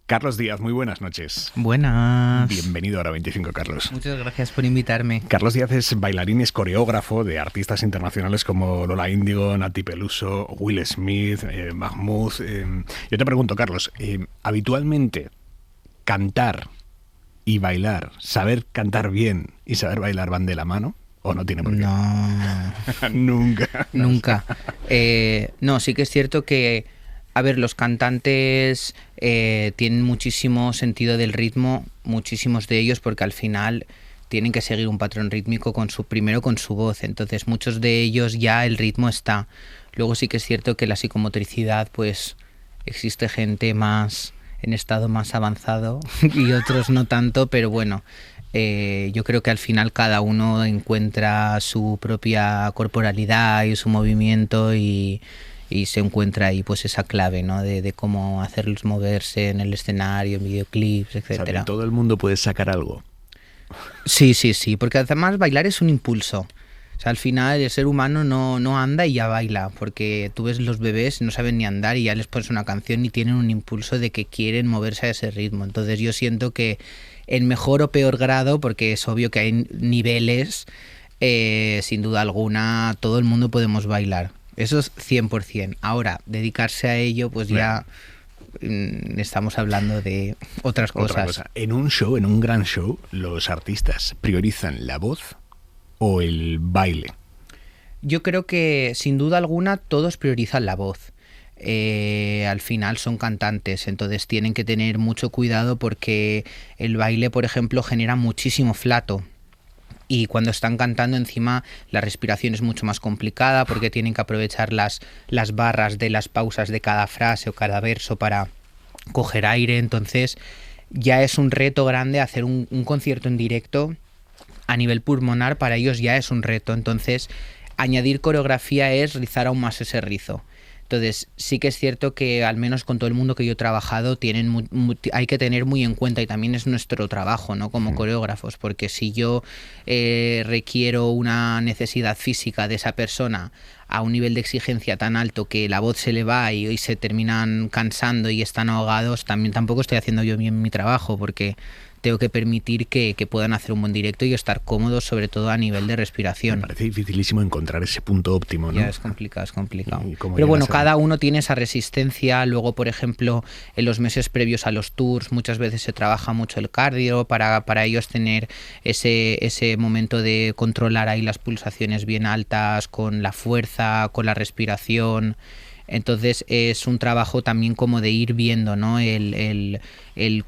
Carlos Díaz, muy buenas noches. Buenas. Bienvenido a Hora 25, Carlos. Muchas gracias por invitarme. Carlos Díaz es bailarín y es coreógrafo de artistas internacionales como Lola Índigo, Nati Peluso, Will Smith, Mahmood. Yo te pregunto, Carlos, habitualmente cantar y bailar, saber cantar bien y saber bailar van de la mano, ¿o no tiene por qué? No. Nunca. Nunca. No, sí que es cierto que, a ver, los cantantes tienen muchísimo sentido del ritmo, muchísimos de ellos, porque al final tienen que seguir un patrón rítmico primero con su voz. Entonces, muchos de ellos ya el ritmo está. Luego sí que es cierto que la psicomotricidad, pues existe gente más en estado más avanzado y otros no tanto, pero bueno, yo creo que al final cada uno encuentra su propia corporalidad y su movimiento y se encuentra ahí pues esa clave, ¿no? de cómo hacerlos moverse en el escenario, en videoclips, etcétera. O sea, todo el mundo puede sacar algo. Sí, porque además bailar es un impulso. O sea, al final el ser humano no anda y ya baila, porque tú ves los bebés y no saben ni andar y ya les pones una canción y tienen un impulso de que quieren moverse a ese ritmo. Entonces yo siento que en mejor o peor grado, porque es obvio que hay niveles, sin duda alguna, todo el mundo podemos bailar. Eso es 100%. Ahora, dedicarse a ello, pues ya estamos hablando de otras cosas. Otra cosa. En un show, en un gran show, los artistas priorizan la voz o el baile. Yo creo que sin duda alguna todos priorizan la voz. Al final son cantantes, entonces tienen que tener mucho cuidado porque el baile, por ejemplo, genera muchísimo flato. Y cuando están cantando encima la respiración es mucho más complicada porque tienen que aprovechar las barras de las pausas de cada frase o cada verso para coger aire. Entonces ya es un reto grande hacer un concierto en directo a nivel pulmonar, para ellos ya es un reto. Entonces añadir coreografía es rizar aún más ese rizo. Entonces sí que es cierto que al menos con todo el mundo que yo he trabajado hay que tener muy en cuenta, y también es nuestro trabajo, ¿no? Como coreógrafos, porque si yo requiero una necesidad física de esa persona a un nivel de exigencia tan alto que la voz se le va y se terminan cansando y están ahogados, tampoco estoy haciendo yo bien mi trabajo, porque tengo que permitir que puedan hacer un buen directo y estar cómodos, sobre todo a nivel de respiración. Me parece dificilísimo encontrar ese punto óptimo, ¿no? Ya es complicado. Pero bueno, cada uno tiene esa resistencia. Luego, por ejemplo, en los meses previos a los tours muchas veces se trabaja mucho el cardio para ellos tener ese momento de controlar ahí las pulsaciones bien altas, con la fuerza, con la respiración. Entonces es un trabajo también como de ir viendo, ¿no? el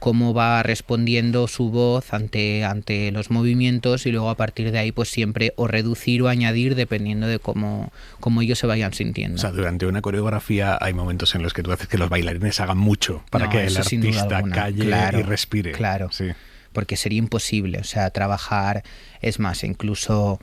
cómo va respondiendo su voz ante los movimientos, y luego a partir de ahí pues siempre o reducir o añadir dependiendo de cómo ellos se vayan sintiendo. O sea, durante una coreografía hay momentos en los que tú haces que los bailarines hagan mucho para que el artista calle y respire. Claro, sí. Porque sería imposible, o sea, trabajar, es más, incluso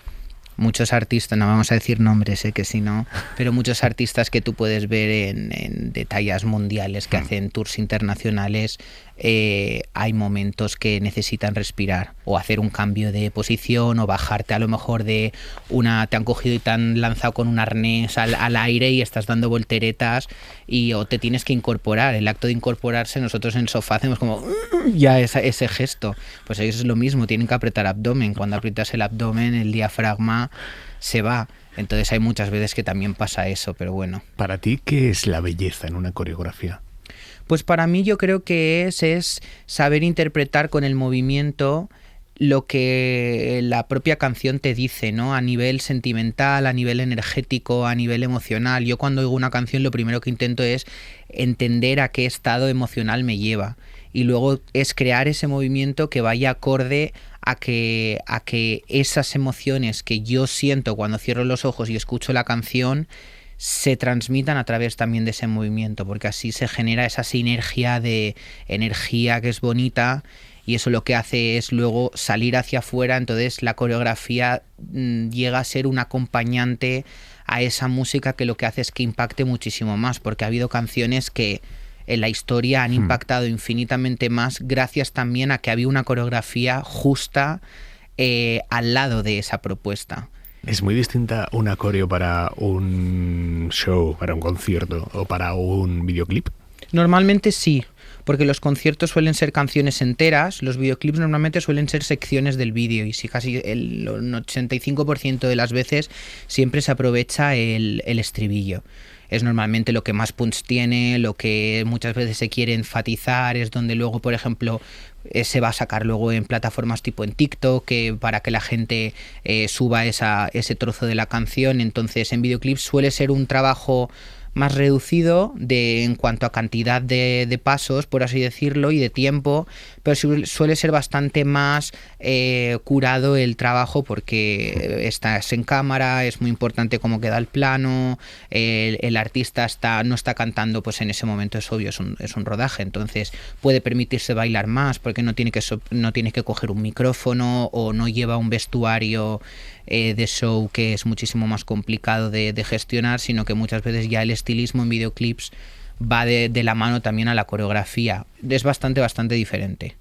muchos artistas, no vamos a decir nombres, que si no, pero muchos artistas que tú puedes ver en de tallas mundiales que hacen tours internacionales, hay momentos que necesitan respirar o hacer un cambio de posición o bajarte a lo mejor te han cogido y te han lanzado con un arnés al aire y estás dando volteretas o te tienes que incorporar. El acto de incorporarse, nosotros en el sofá hacemos como ya ese gesto, pues ellos es lo mismo, tienen que apretar abdomen. Cuando aprietas el abdomen, el diafragma se va. Entonces hay muchas veces que también pasa eso, pero bueno. ¿Para ti qué es la belleza en una coreografía? Pues para mí yo creo que es saber interpretar con el movimiento lo que la propia canción te dice, ¿no? A nivel sentimental, a nivel energético, a nivel emocional. Yo cuando oigo una canción lo primero que intento es entender a qué estado emocional me lleva, y luego es crear ese movimiento que vaya acorde a que esas emociones que yo siento cuando cierro los ojos y escucho la canción se transmitan a través también de ese movimiento, porque así se genera esa sinergia de energía que es bonita, y eso lo que hace es luego salir hacia afuera. Entonces la coreografía llega a ser un acompañante a esa música, que lo que hace es que impacte muchísimo más, porque ha habido canciones que en la historia han impactado infinitamente más gracias también a que había una coreografía justa al lado de esa propuesta. ¿Es muy distinta una coreo para un show, para un concierto o para un videoclip? Normalmente sí, porque los conciertos suelen ser canciones enteras, los videoclips normalmente suelen ser secciones del vídeo y si casi el 85% de las veces siempre se aprovecha el estribillo. Es normalmente lo que más punch tiene, lo que muchas veces se quiere enfatizar, es donde luego, por ejemplo, se va a sacar luego en plataformas tipo en TikTok para que la gente suba ese trozo de la canción. Entonces en videoclips suele ser un trabajo más reducido en cuanto a cantidad de pasos, por así decirlo, y de tiempo, pero suele ser bastante más curado el trabajo porque estás en cámara, es muy importante cómo queda el plano, el artista no está cantando pues en ese momento, es obvio, es un rodaje, entonces puede permitirse bailar más porque no tiene que coger un micrófono o no lleva un vestuario de show que es muchísimo más complicado de gestionar, sino que muchas veces ya el estilismo en videoclips va de la mano también a la coreografía. Es bastante diferente.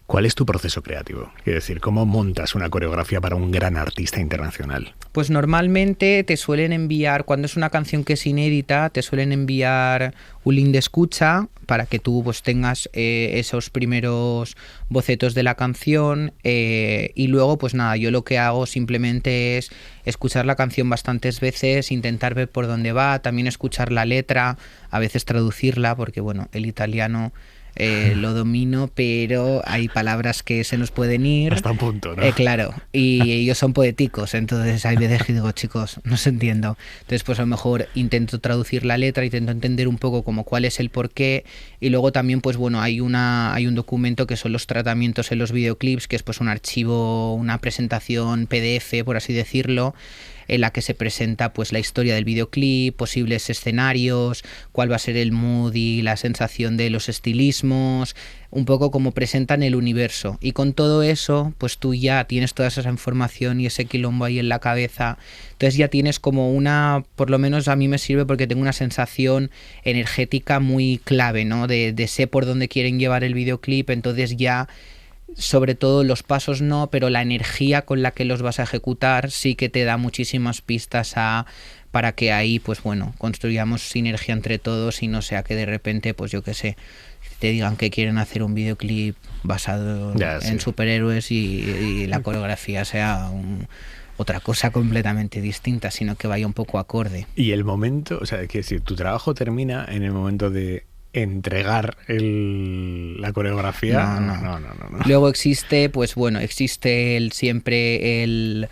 ¿Cuál es tu proceso creativo? Es decir, ¿cómo montas una coreografía para un gran artista internacional? Pues normalmente te suelen enviar, cuando es una canción que es inédita, te suelen enviar un link de escucha para que tú pues tengas esos primeros bocetos de la canción y luego pues nada, yo lo que hago simplemente es escuchar la canción bastantes veces, intentar ver por dónde va, también escuchar la letra, a veces traducirla porque bueno, el italiano lo domino, pero hay palabras que se nos pueden ir. Hasta un punto, ¿no? Claro, y ellos son poéticos, entonces hay veces que digo, chicos, no se entiendo. Entonces, pues a lo mejor intento traducir la letra, intento entender un poco como cuál es el porqué, y luego también, pues bueno, hay un documento que son los tratamientos en los videoclips, que es pues un archivo, una presentación PDF, por así decirlo, en la que se presenta pues la historia del videoclip, posibles escenarios, cuál va a ser el mood y la sensación de los estilismos, un poco como presentan el universo. Y con todo eso, pues tú ya tienes toda esa información y ese quilombo ahí en la cabeza. Entonces ya tienes como por lo menos a mí me sirve porque tengo una sensación energética muy clave, ¿no? De sé por dónde quieren llevar el videoclip, entonces ya sobre todo los pasos no, pero la energía con la que los vas a ejecutar sí que te da muchísimas pistas para que ahí, pues bueno, construyamos sinergia entre todos y no sea que de repente, pues yo qué sé, te digan que quieren hacer un videoclip basado en superhéroes y la coreografía sea otra cosa completamente distinta, sino que vaya un poco acorde. Y el momento, o sea, que si tu trabajo termina en el momento de entregar la coreografía. No. Luego existe, pues bueno, siempre el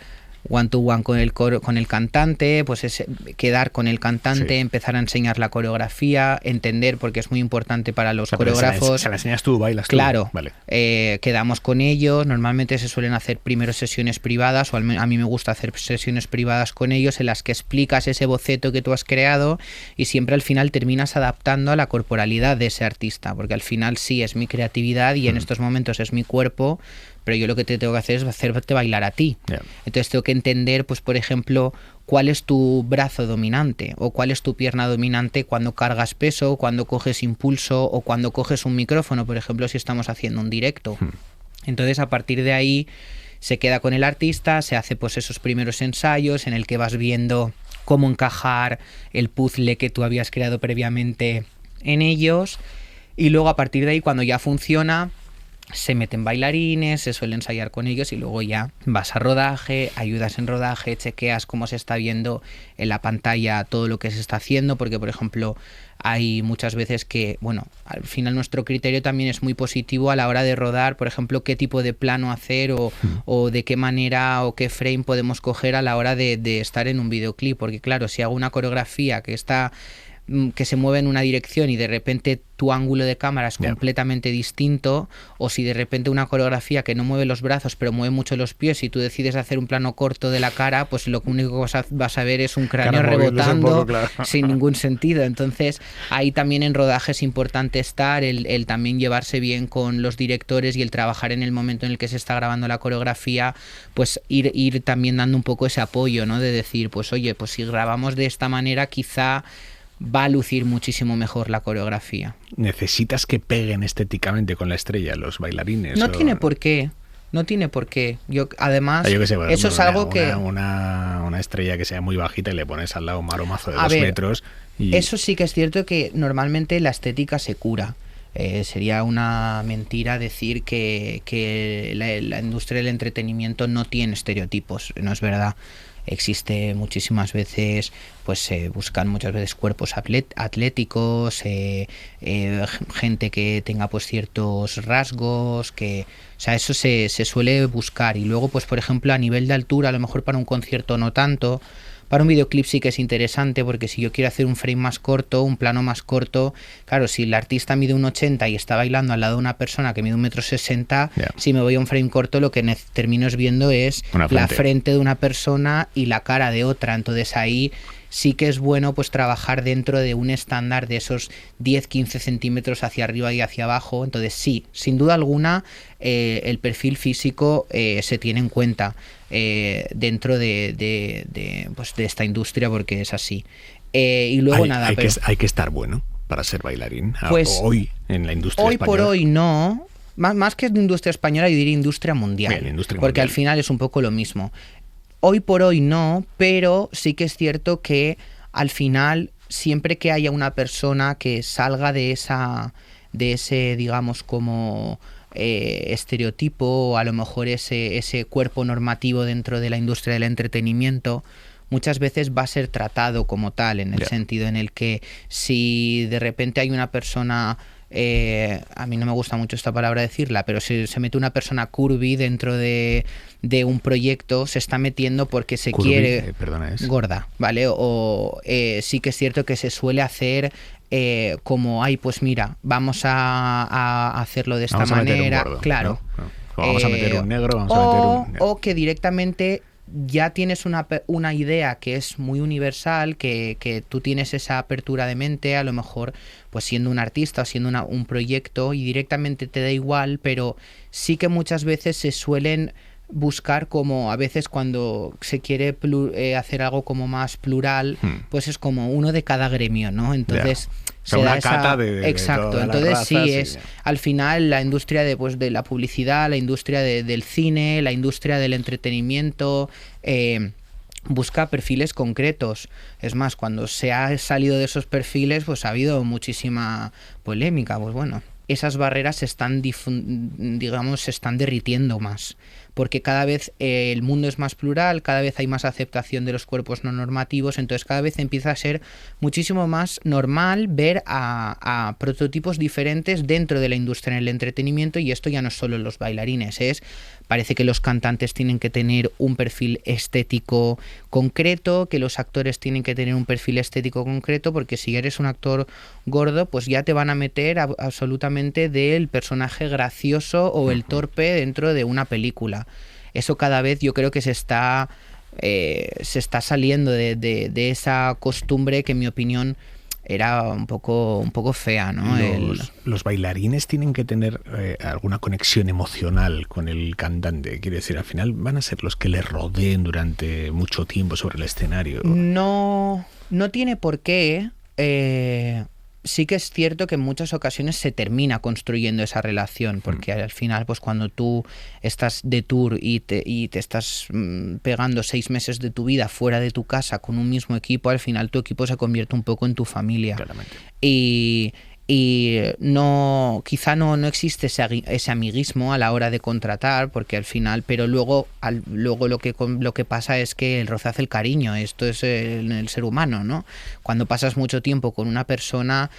one-to-one con el cantante, pues es quedar con el cantante, sí. Empezar a enseñar la coreografía, entender, porque es muy importante para los coreógrafos. Se la enseñas tú, bailas tú. Claro, vale. Quedamos con ellos, normalmente se suelen hacer primero sesiones privadas, o a mí me gusta hacer sesiones privadas con ellos en las que explicas ese boceto que tú has creado y siempre al final terminas adaptando a la corporalidad de ese artista, porque al final sí es mi creatividad y en estos momentos es mi cuerpo, pero yo lo que te tengo que hacer es hacerte bailar a ti. Yeah. Entonces tengo que entender, pues por ejemplo, cuál es tu brazo dominante o cuál es tu pierna dominante cuando cargas peso, cuando coges impulso o cuando coges un micrófono, por ejemplo, si estamos haciendo un directo. Entonces a partir de ahí se queda con el artista, se hace pues esos primeros ensayos en el que vas viendo cómo encajar el puzzle que tú habías creado previamente en ellos y luego a partir de ahí cuando ya funciona se meten bailarines, se suele ensayar con ellos y luego ya vas a rodaje, ayudas en rodaje, chequeas cómo se está viendo en la pantalla todo lo que se está haciendo, porque por ejemplo hay muchas veces que, bueno, al final nuestro criterio también es muy positivo a la hora de rodar, por ejemplo, qué tipo de plano hacer o de qué manera o qué frame podemos coger a la hora de estar en un videoclip, porque claro, si hago una coreografía que se mueve en una dirección y de repente tu ángulo de cámara es completamente distinto, o si de repente una coreografía que no mueve los brazos pero mueve mucho los pies y tú decides hacer un plano corto de la cara, pues lo único que vas a ver es un cráneo rebotando poco, claro. Sin ningún sentido. Entonces ahí también en rodaje es importante estar, el también llevarse bien con los directores y el trabajar en el momento en el que se está grabando la coreografía, pues ir también dando un poco ese apoyo, ¿no? De decir, pues oye, pues si grabamos de esta manera quizá va a lucir muchísimo mejor la coreografía. ¿Necesitas que peguen estéticamente con la estrella los bailarines? No tiene por qué. No tiene por qué. Además, yo que sé, eso ejemplo, es algo que... Una estrella que sea muy bajita y le pones al lado un maromazo de 2 metros. Eso sí que es cierto que normalmente la estética se cura. Sería una mentira decir que la industria del entretenimiento no tiene estereotipos, no es verdad. Existe muchísimas veces, pues se buscan muchas veces cuerpos atléticos, gente que tenga pues ciertos rasgos, o sea, eso se suele buscar. Y luego, pues por ejemplo, a nivel de altura, a lo mejor para un concierto no tanto. Para un videoclip sí que es interesante, porque si yo quiero hacer un frame más corto, un plano más corto, claro, si el artista mide 1,80 y está bailando al lado de una persona que mide 1,60 m, si me voy a un frame corto, lo que termino viendo es la frente de una persona y la cara de otra. Entonces ahí sí que es bueno pues trabajar dentro de un estándar de esos 10-15 centímetros hacia arriba y hacia abajo. Entonces sí, sin duda alguna, el perfil físico se tiene en cuenta dentro de esta industria, porque es así. Y luego hay que estar bueno para ser bailarín. Pues, hoy en la industria hoy española. Por hoy no. Más que industria española, yo diría industria mundial. Bien, industria porque mundial. Al final es un poco lo mismo. Hoy por hoy no, pero sí que es cierto que al final, siempre que haya una persona que salga de ese, digamos, como estereotipo, o a lo mejor ese cuerpo normativo dentro de la industria del entretenimiento, muchas veces va a ser tratado como tal, en el sentido en el que si de repente hay una persona... a mí no me gusta mucho esta palabra decirla, pero si se mete una persona curvy dentro de un proyecto, se está metiendo porque se curvy, quiere gorda, ¿vale? O sí que es cierto que se suele hacer como, pues mira, vamos a hacerlo de esta manera, gordo, claro. ¿no? Vamos a meter un negro, o que directamente ya tienes una idea que es muy universal, que tú tienes esa apertura de mente, a lo mejor pues siendo un artista o siendo un proyecto, y directamente te da igual, pero sí que muchas veces se suelen buscar, como a veces cuando se quiere hacer algo como más plural, pues es como uno de cada gremio, ¿no? Entonces... O sea, una cata de exacto, todas entonces las razas, sí, es al final la industria de la publicidad, la industria del cine, la industria del entretenimiento, busca perfiles concretos. Es más, cuando se ha salido de esos perfiles, pues ha habido muchísima polémica. Pues bueno, esas barreras se están derritiendo más, porque cada vez el mundo es más plural, cada vez hay más aceptación de los cuerpos no normativos, entonces cada vez empieza a ser muchísimo más normal ver a prototipos diferentes dentro de la industria del entretenimiento. Y esto ya no es solo en los bailarines, parece que los cantantes tienen que tener un perfil estético concreto, que los actores tienen que tener un perfil estético concreto, porque si eres un actor gordo, pues ya te van a meter absolutamente del personaje gracioso o el torpe dentro de una película. Eso cada vez yo creo que se está saliendo de esa costumbre que, en mi opinión, era un poco fea, ¿no? Los bailarines tienen que tener alguna conexión emocional con el cantante. Quiere decir, al final van a ser los que le rodeen durante mucho tiempo sobre el escenario. No tiene por qué. Sí que es cierto que en muchas ocasiones se termina construyendo esa relación, porque al final, pues cuando tú estás de tour y te estás pegando 6 meses de tu vida fuera de tu casa con un mismo equipo, al final tu equipo se convierte un poco en tu familia. Claramente. Y quizá no existe ese amiguismo a la hora de contratar, porque al final, pero luego lo que pasa es que el roce hace el cariño. Esto es el ser humano, ¿no? Cuando pasas mucho tiempo con una persona,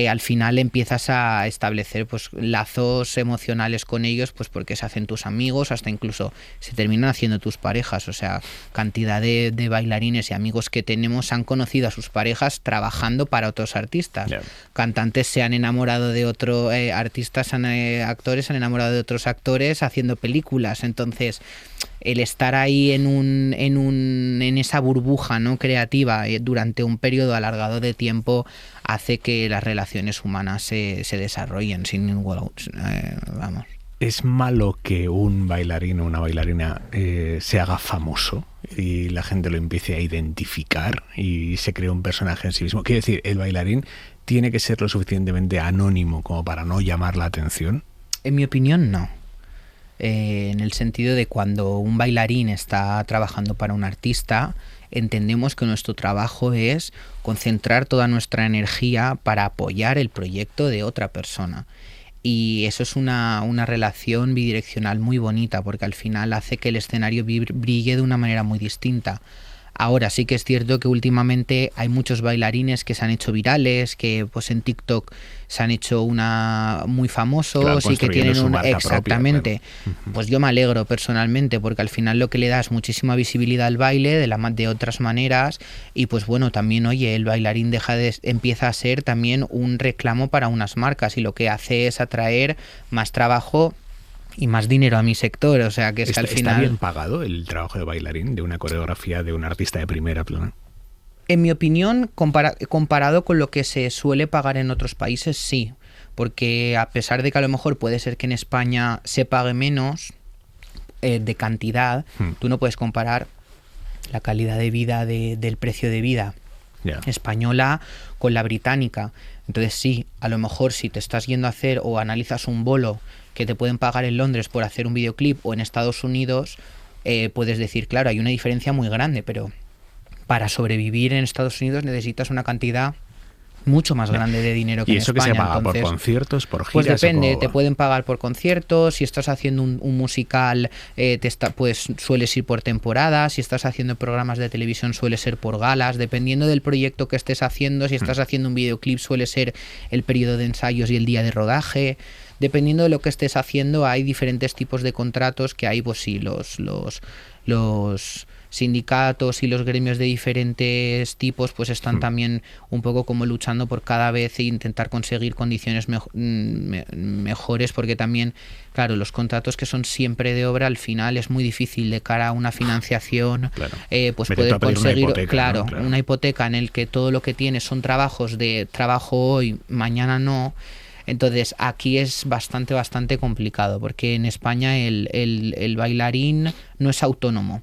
al final empiezas a establecer pues lazos emocionales con ellos, pues porque se hacen tus amigos, hasta incluso se terminan haciendo tus parejas. O sea, cantidad de bailarines y amigos que tenemos han conocido a sus parejas trabajando para otros artistas. Yeah. Cantantes se han enamorado de artistas, actores se han enamorado de otros actores haciendo películas. Entonces, el estar ahí en esa burbuja, ¿no?, creativa durante un periodo alargado de tiempo hace que las relaciones humanas se desarrollen sin ningún vamos. ¿Es malo que un bailarín o una bailarina se haga famoso y la gente lo empiece a identificar y se cree un personaje en sí mismo? Quiero decir, ¿el bailarín tiene que ser lo suficientemente anónimo como para no llamar la atención? En mi opinión, no. En el sentido de cuando un bailarín está trabajando para un artista, entendemos que nuestro trabajo es concentrar toda nuestra energía para apoyar el proyecto de otra persona. Y eso es una relación bidireccional muy bonita, porque al final hace que el escenario brille de una manera muy distinta. Ahora sí que es cierto que últimamente hay muchos bailarines que se han hecho virales, que pues en TikTok se han hecho muy famosos y que tienen exactamente. Propia, claro. Pues yo me alegro personalmente, porque al final lo que le da es muchísima visibilidad al baile de otras maneras, y pues bueno, también oye, el bailarín empieza a ser también un reclamo para unas marcas, y lo que hace es atraer más trabajo y más dinero a mi sector, o sea que es que al final... ¿Está bien pagado el trabajo de bailarín, de una coreografía de un artista de primera plana? En mi opinión, comparado con lo que se suele pagar en otros países, sí, porque a pesar de que a lo mejor puede ser que en España se pague menos de cantidad, tú no puedes comparar la calidad de vida del precio de vida española con la británica. Entonces sí, a lo mejor si te estás yendo a hacer o analizas un bolo que te pueden pagar en Londres por hacer un videoclip, o en Estados Unidos, puedes decir, claro, hay una diferencia muy grande, pero para sobrevivir en Estados Unidos necesitas una cantidad mucho más grande de dinero que en España. ¿Y eso que se paga por conciertos, por giras? Pues depende, te pueden pagar por conciertos. Si estás haciendo un musical, pues sueles ir por temporadas. Si estás haciendo programas de televisión, suele ser por galas. Dependiendo del proyecto que estés haciendo, si estás haciendo un videoclip, suele ser el periodo de ensayos y el día de rodaje. Dependiendo de lo que estés haciendo, hay diferentes tipos de contratos que hay, pues sí, los sindicatos y los gremios de diferentes tipos pues están también un poco como luchando por cada vez intentar conseguir condiciones mejores, porque también, claro, los contratos que son siempre de obra, al final es muy difícil de cara a una financiación, pues poder conseguir una hipoteca, ¿no? Claro, una hipoteca en el que todo lo que tienes son trabajos de trabajo hoy, mañana no. Entonces aquí es bastante complicado, porque en España el bailarín no es autónomo.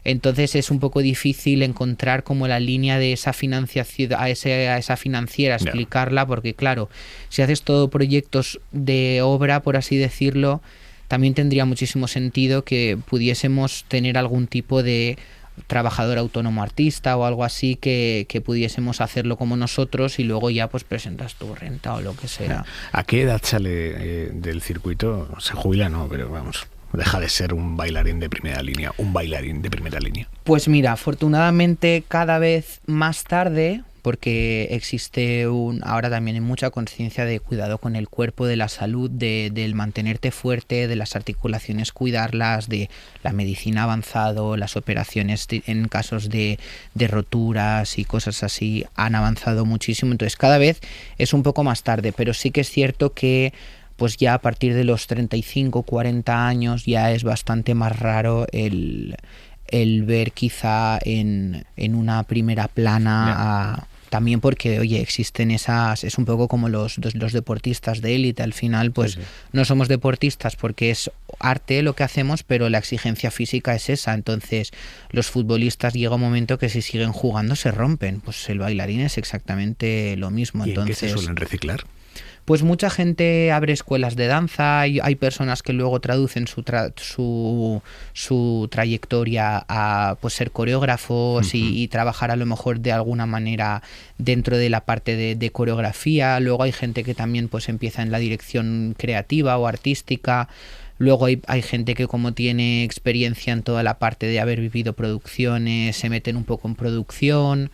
Entonces es un poco difícil encontrar como la línea de esa financiación a esa financiera, explicarla, porque claro, si haces todo proyectos de obra, por así decirlo, también tendría muchísimo sentido que pudiésemos tener algún tipo de trabajador autónomo artista o algo así, que pudiésemos hacerlo como nosotros, y luego ya pues presentas tu renta o lo que sea. ¿A qué edad sale del circuito? Se jubila, no, pero vamos, deja de ser un bailarín de primera línea, un bailarín de primera línea. Pues mira, afortunadamente cada vez más tarde, porque existe ahora también hay mucha conciencia de cuidado con el cuerpo, de la salud, del mantenerte fuerte, de las articulaciones cuidarlas, de la medicina avanzado, las operaciones en casos de roturas y cosas así han avanzado muchísimo. Entonces cada vez es un poco más tarde, pero sí que es cierto que pues ya a partir de los 35, 40 años ya es bastante más raro el ver quizá en una primera plana también, porque oye, existen esas, es un poco como los deportistas de élite, al final pues no somos deportistas porque es arte lo que hacemos, pero la exigencia física es esa. Entonces los futbolistas llega un momento que si siguen jugando se rompen, pues el bailarín es exactamente lo mismo. ¿Y entonces, en qué se suelen reciclar? Pues mucha gente abre escuelas de danza, hay personas que luego traducen su trayectoria a pues ser coreógrafos y trabajar a lo mejor de alguna manera dentro de la parte de coreografía. Luego hay gente que también pues empieza en la dirección creativa o artística. Luego hay gente que, como tiene experiencia en toda la parte de haber vivido producciones, se meten un poco en producción.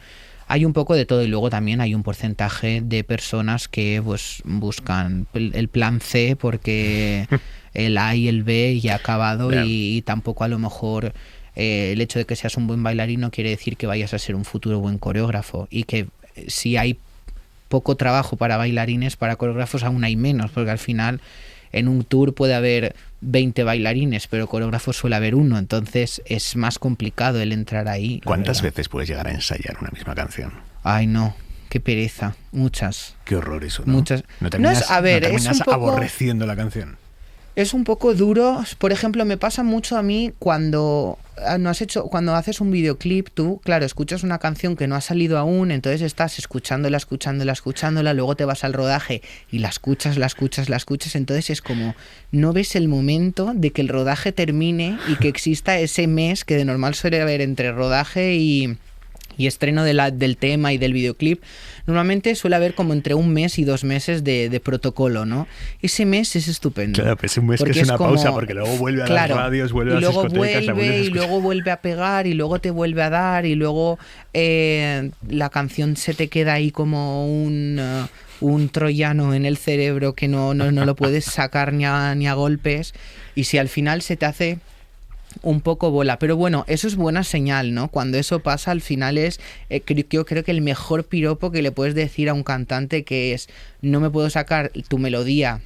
Hay un poco de todo, y luego también hay un porcentaje de personas que pues buscan el plan C, porque el A y el B ya ha acabado y tampoco a lo mejor el hecho de que seas un buen bailarín no quiere decir que vayas a ser un futuro buen coreógrafo, y que si hay poco trabajo para bailarines, para coreógrafos aún hay menos, porque al final en un tour puede haber 20 bailarines, pero coreógrafos suele haber uno, entonces es más complicado el entrar ahí. ¿Cuántas veces puedes llegar a ensayar una misma canción? Ay, no, qué pereza, muchas. Qué horror eso, ¿no? Muchas. ¿No terminas, es, a ver, ¿no terminas es un poco, aborreciendo la canción? Es un poco duro. Por ejemplo, me pasa mucho a mí cuando haces un videoclip, tú, claro, escuchas una canción que no ha salido aún, entonces estás escuchándola, luego te vas al rodaje y la escuchas, entonces es como no ves el momento de que el rodaje termine y que exista ese mes que de normal suele haber entre rodaje y y estreno del tema y del videoclip, normalmente suele haber como entre 1 mes y 2 meses de protocolo, ¿no? Ese mes es estupendo. Claro, pues un mes que es una pausa, porque luego vuelve a las radios, vuelve a las discotecas, y luego vuelve a pegar, y luego te vuelve a dar, y luego la canción se te queda ahí como un troyano en el cerebro que no lo puedes sacar ni a golpes, y si al final se te hace un poco bola, pero bueno, eso es buena señal, ¿no? Cuando eso pasa, al final es, yo creo que el mejor piropo que le puedes decir a un cantante, que es: no me puedo sacar tu melodía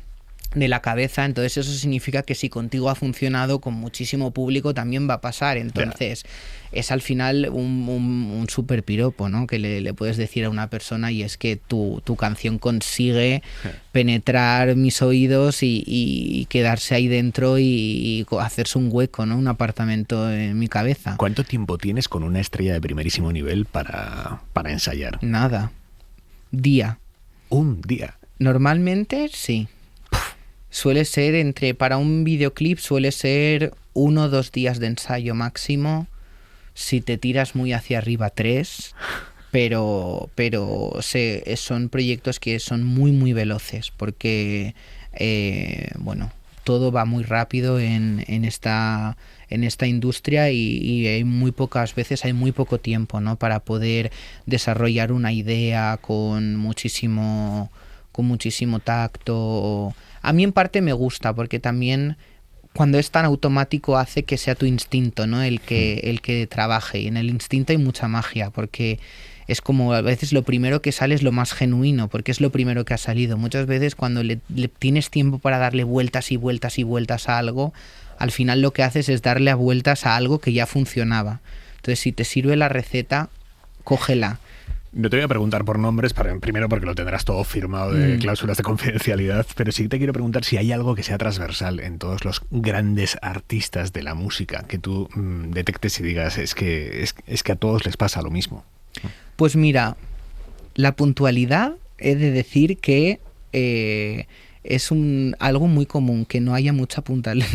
de la cabeza. Entonces eso significa que si contigo ha funcionado, con muchísimo público también va a pasar. Entonces es al final un súper piropo, ¿no? Que le puedes decir a una persona, y es que tu canción consigue penetrar mis oídos y quedarse ahí dentro y hacerse un hueco, ¿no? Un apartamento en mi cabeza. ¿Cuánto tiempo tienes con una estrella de primerísimo nivel para ensayar? Nada. Día. Un día. Normalmente sí. Suele ser para un videoclip suele ser 1 o 2 días de ensayo máximo. Si te tiras muy hacia arriba, 3. Pero son proyectos que son muy muy veloces, porque bueno, todo va muy rápido en esta industria, y hay muy pocas veces, hay muy poco tiempo, ¿no? Para poder desarrollar una idea con muchísimo tacto. A mí en parte me gusta, porque también cuando es tan automático hace que sea tu instinto, ¿no? el que trabaje, y en el instinto hay mucha magia, porque es como a veces lo primero que sale es lo más genuino, porque es lo primero que ha salido. Muchas veces cuando le tienes tiempo para darle vueltas y vueltas y vueltas a algo, al final lo que haces es darle a vueltas a algo que ya funcionaba. Entonces, si te sirve la receta, cógela. No te voy a preguntar por nombres, primero porque lo tendrás todo firmado de cláusulas de confidencialidad, pero sí te quiero preguntar si hay algo que sea transversal en todos los grandes artistas de la música, que tú detectes y digas, es que a todos les pasa lo mismo. Pues mira, la puntualidad, he de decir que es algo muy común, que no haya mucha puntualidad.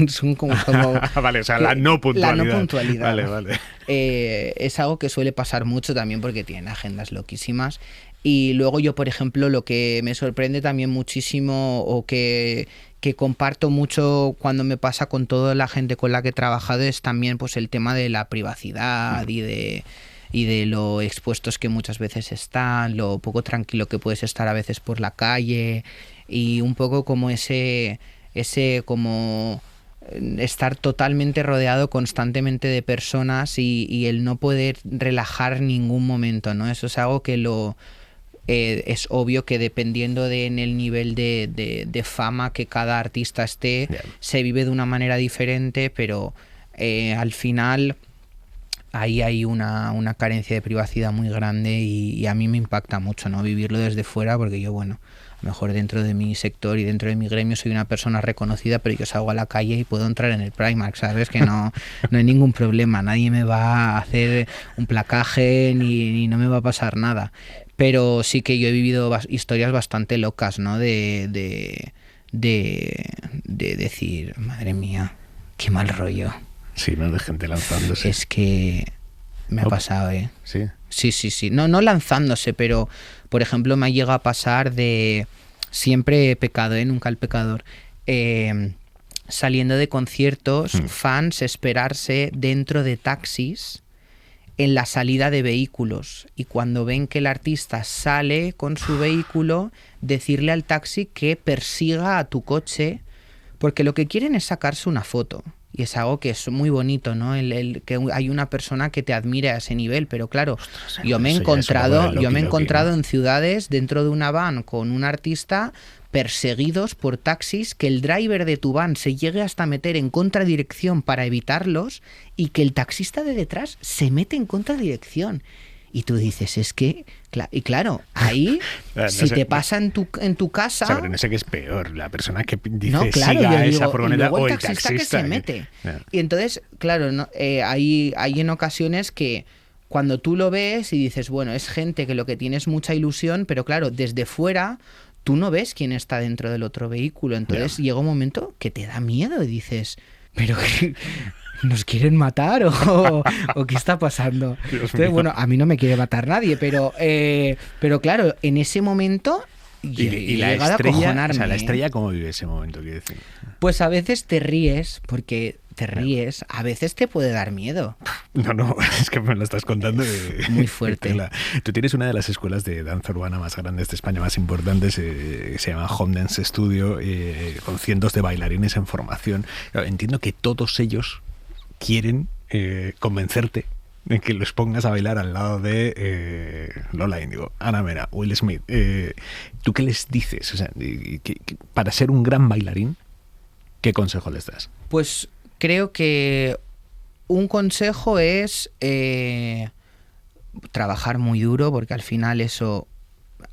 Vale, o sea, la no puntualidad. La no puntualidad. Vale. Es algo que suele pasar mucho también, porque tienen agendas loquísimas. Y luego yo, por ejemplo, lo que me sorprende también muchísimo, o que comparto mucho cuando me pasa con toda la gente con la que he trabajado, es también pues el tema de la privacidad y de lo expuestos que muchas veces están, lo poco tranquilo que puedes estar a veces por la calle, y un poco como ese como estar totalmente rodeado constantemente de personas, y el no poder relajar en ningún momento, ¿no? Eso es algo que es obvio que dependiendo en el nivel de fama que cada artista esté, se vive de una manera diferente, pero al final ahí hay una carencia de privacidad muy grande, y a mí me impacta mucho, ¿no? Vivirlo desde fuera, porque yo, bueno, a lo mejor dentro de mi sector y dentro de mi gremio soy una persona reconocida, pero yo salgo a la calle y puedo entrar en el Primark, ¿sabes? Que no hay ningún problema, nadie me va a hacer un placaje ni no me va a pasar nada. Pero sí que yo he vivido historias bastante locas, ¿no? De decir, madre mía, qué mal rollo. Sí, ¿no? De gente lanzándose. Es que me ha pasado, ¿eh? Sí. Sí. No lanzándose, pero, por ejemplo, me ha llegado a pasar de... Siempre he pecado, nunca el pecador. Saliendo de conciertos, fans esperarse dentro de taxis en la salida de vehículos. Y cuando ven que el artista sale con su vehículo, decirle al taxi que persiga a tu coche, porque lo que quieren es sacarse una foto. Y es algo que es muy bonito, ¿no? Que hay una persona que te admire a ese nivel. Pero claro, ostras, yo me he encontrado en ciudades dentro de una van con un artista, perseguidos por taxis, que el driver de tu van se llegue hasta meter en contradirección para evitarlos, y que el taxista de detrás se mete en contradirección. Y tú dices, es que... Y claro, ahí, si te pasa en tu casa... Pero no sé qué es peor, la persona que dice no, claro, siga yo esa digo, furgoneta, o el taxista que se mete. Y entonces, claro, ¿no? Hay en ocasiones que cuando tú lo ves y dices, bueno, es gente que lo que tiene es mucha ilusión, pero claro, desde fuera tú no ves quién está dentro del otro vehículo. Entonces llega un momento que te da miedo y dices... ¿nos quieren matar o qué está pasando? Entonces, bueno, a mí no me quiere matar nadie, pero claro, en ese momento... Y la estrella, o sea, la estrella, ¿cómo vive ese momento? Quiero decir. Pues a veces te ríes, porque te ríes, a veces te puede dar miedo. No, es que me lo estás contando. Muy fuerte. Tú tienes una de las escuelas de danza urbana más grandes de España, más importantes, se llama Home Dance Studio, con cientos de bailarines en formación. Claro, entiendo que todos ellos quieren convencerte de que los pongas a bailar al lado de Lola Índigo, Ana Mena, Will Smith. ¿Tú qué les dices? O sea, para ser un gran bailarín, ¿qué consejo les das? Pues creo que un consejo es trabajar muy duro, porque al final eso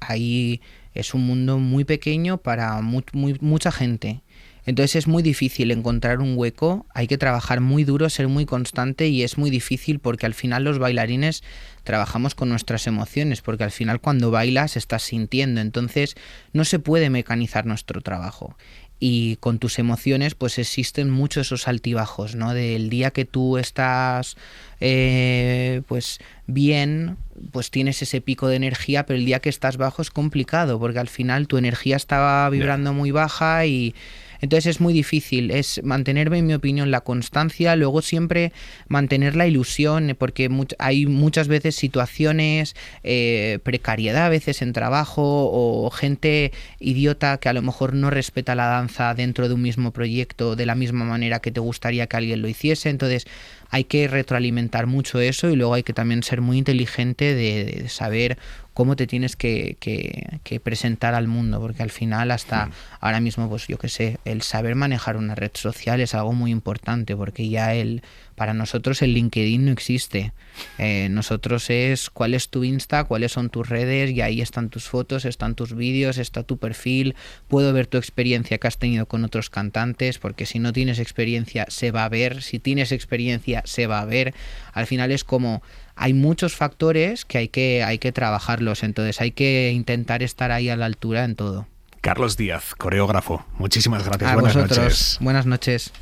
ahí es un mundo muy pequeño para mucha gente. Entonces es muy difícil encontrar un hueco, hay que trabajar muy duro, ser muy constante, y es muy difícil porque al final los bailarines trabajamos con nuestras emociones, porque al final cuando bailas estás sintiendo, entonces no se puede mecanizar nuestro trabajo. Y con tus emociones pues existen muchos esos altibajos, ¿no? Del día que tú estás pues bien, pues tienes ese pico de energía, pero el día que estás bajo es complicado, porque al final tu energía estaba vibrando muy baja y... Entonces es muy difícil, es mantenerme, en mi opinión, la constancia, luego siempre mantener la ilusión, porque hay muchas veces situaciones, precariedad a veces en trabajo, o gente idiota que a lo mejor no respeta la danza dentro de un mismo proyecto de la misma manera que te gustaría que alguien lo hiciese. Entonces hay que retroalimentar mucho eso, y luego hay que también ser muy inteligente de saber cómo te tienes que presentar al mundo, porque al final hasta ahora mismo, pues yo qué sé, el saber manejar una red social es algo muy importante, porque ya para nosotros el LinkedIn no existe. Nosotros es cuál es tu Insta, cuáles son tus redes, y ahí están tus fotos, están tus vídeos, está tu perfil, puedo ver tu experiencia que has tenido con otros cantantes, porque si no tienes experiencia se va a ver, si tienes experiencia se va a ver. Al final es como... Hay muchos factores que hay que trabajarlos, entonces hay que intentar estar ahí a la altura en todo. Carlos Díaz, coreógrafo, muchísimas gracias. A Buenas vosotros. noches. Buenas noches.